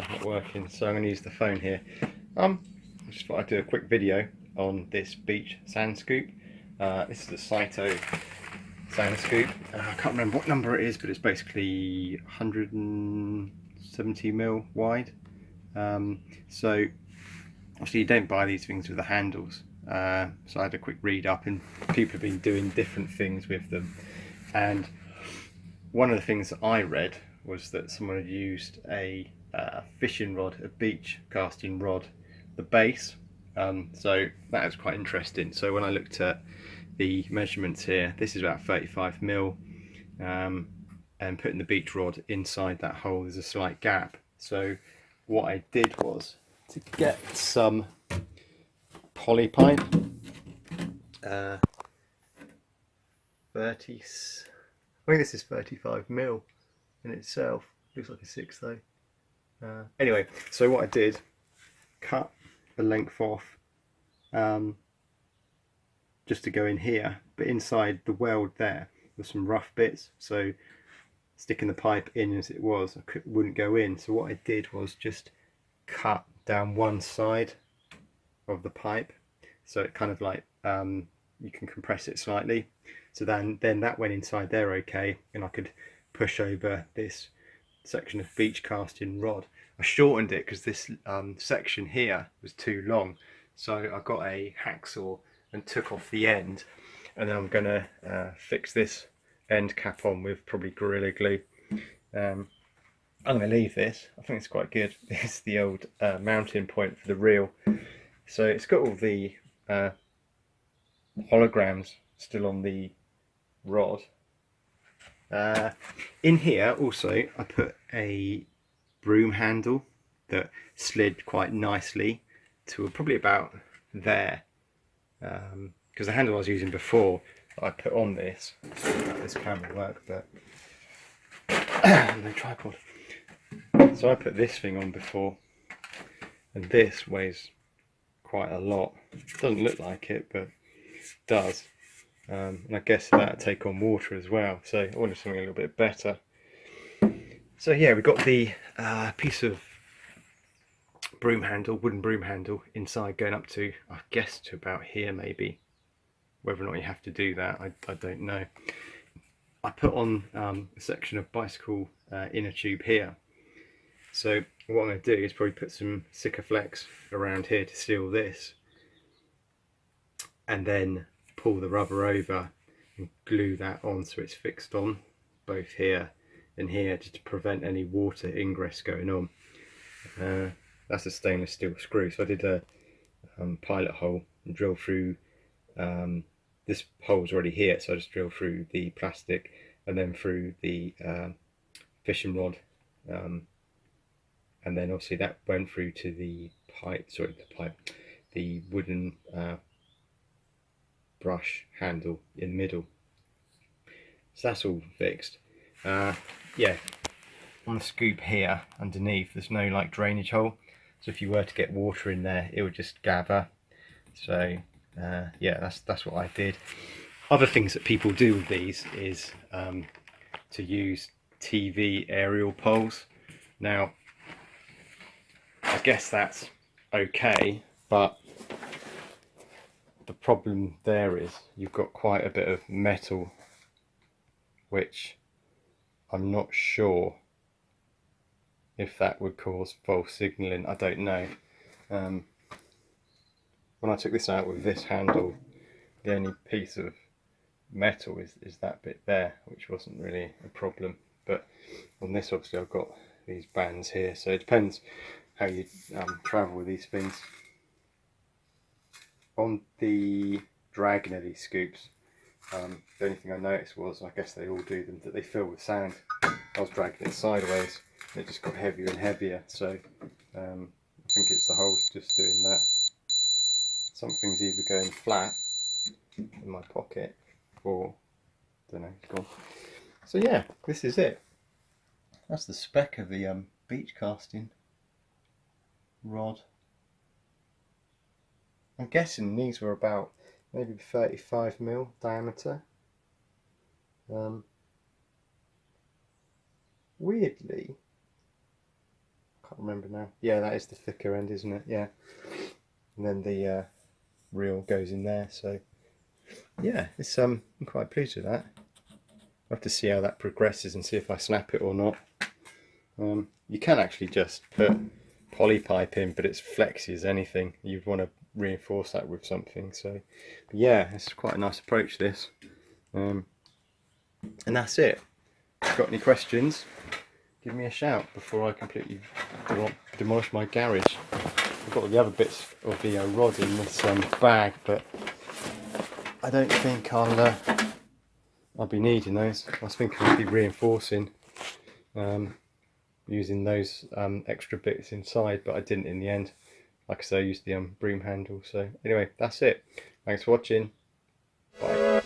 not working, so I'm going to use the phone here. I just thought I'd do a quick video on this beach sand scoop. This is the Sito sand scoop. I can't remember what number it is, but it's basically 170mm wide. So obviously you don't buy these things with the handles. So I had a quick read up, and people have been doing different things with them. And one of the things that I read was that someone had used a fishing rod, a beach casting rod, the base. So that was quite interesting. So when I looked at the measurements here, this is about 35mm, and putting the beach rod inside that hole, there's a slight gap. So what I did was to get some poly pipe, 30, I think this is 35mm in itself. Looks like a 6 though. Anyway, so what I did, cut the length off, just to go in here, but inside the weld there were some rough bits, so sticking the pipe in as it was, wouldn't go in. So what I did was just cut down one side of the pipe, so it kind of like you can compress it slightly. So then that went inside there okay, and I could push over this section of beach casting rod. I shortened it because this section here was too long, so I got a hacksaw and took off the end, and then I'm gonna fix this end cap on with probably Gorilla Glue. I'm gonna leave this. I think it's quite good. It's the old mounting point for the reel, so it's got all the holograms still on the rod. In here also I put a broom handle that slid quite nicely to probably about there, because the handle I was using before I put on this, this camera work, but no tripod. So I put this thing on before, and this weighs quite a lot. Doesn't look like it, but it does. And I guess that'll take on water as well, so I wanted something a little bit better. So yeah, we've got the piece of broom handle, wooden broom handle inside, going up to, I guess, to about here maybe. Whether or not you have to do that, I don't know. I put on a section of bicycle inner tube here. So what I'm going to do is probably put some Sikaflex around here to seal this, and then pull the rubber over and glue that on so it's fixed on both here and here, just to prevent any water ingress going on. That's a stainless steel screw, so I did a pilot hole and drill through. This hole's already here, so I just drill through the plastic and then through the fishing rod, and then obviously that went through to the pipe, the wooden brush handle in the middle. So that's all fixed. Yeah, on the scoop here underneath there's no like drainage hole, so if you were to get water in there it would just gather. So yeah, that's what I did. Other things that people do with these is to use TV aerial poles. Now I guess that's okay, but the problem there is you've got quite a bit of metal, which I'm not sure if that would cause false signalling. I don't know. When I took this out with this handle, the only piece of metal is that bit there, which wasn't really a problem. But on this, obviously I've got these bands here, so it depends how you travel with these things. On the Dragon of these scoops, the only thing I noticed was, I guess they all do them, that they fill with sand. I was dragging it sideways and it just got heavier and heavier, so I think it's the holes just doing that. Something's either going flat in my pocket or, I don't know, it's gone. So yeah, this is it. That's the spec of the beach casting rod. I'm guessing these were about maybe 35mm diameter. Weirdly, Can't remember now. Yeah, that is the thicker end, isn't it? Yeah. And then the reel goes in there. So yeah, it's I'm quite pleased with that. I'll have to see how that progresses and see if I snap it or not. You can actually just put poly pipe in, but it's flexy as anything. You'd want to reinforce that with something. So yeah, it's quite a nice approach, this. And that's it. If you've got any questions, give me a shout before I completely demolish my garage. I've got all the other bits of the rod in this bag, but I don't think I'll be needing those. I was thinking I'd be reinforcing using those extra bits inside, but I didn't in the end. Like I say, I used the broom handle. So anyway, that's it. Thanks for watching. Bye.